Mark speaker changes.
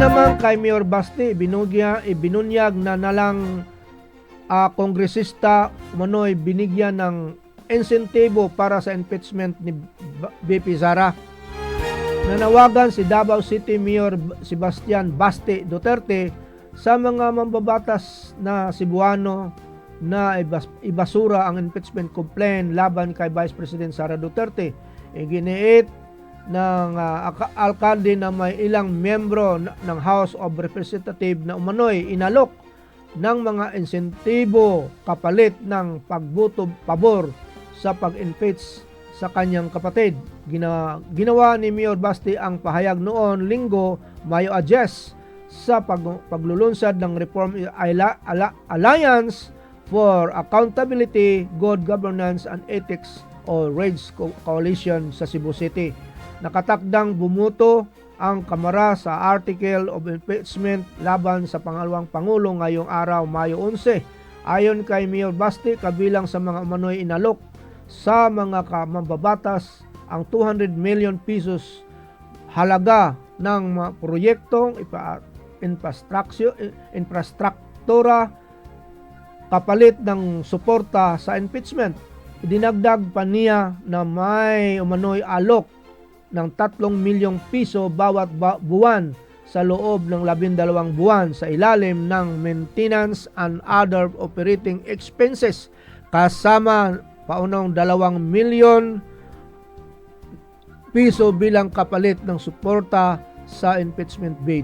Speaker 1: Naman kay Mayor Basti, ibinunyag na nalang kongresista umano'y binigyan ng insentibo para sa impeachment ni BP Sara. Nanawagan si Davao City Mayor Sebastian Basti Duterte sa mga mambabatas na Cebuano na ibasura ang impeachment complaint laban kay Vice President Sara Duterte. Iginiit ng alkalde na may ilang miyembro ng House of Representatives na umano'y inalok ng mga insentibo kapalit ng pagboto pabor sa pag-impeach sa kanyang kapatid. Ginawa ni Mayor Basti ang pahayag noon Linggo, Mayo 10 sa paglulunsad ng Reform Alliance for Accountability, Good Governance and Ethics o RAGE Coalition sa Cebu City. Nakatakdang bumuto ang Kamara sa Article of Impeachment laban sa pangalawang Pangulo ngayong araw, Mayo 11. Ayon kay Mayor Basti, kabilang sa mga umano'y inalok sa mga mambabatas ang 200 million pesos halaga ng mga proyektong infrastruktura kapalit ng suporta sa impeachment. Idinagdag pa niya na may umano'y alok ng 3 milyong piso bawat buwan sa loob ng 12 buwan sa ilalim ng maintenance and other operating expenses kasama paunang 2 milyon piso bilang kapalit ng suporta sa impeachment bid.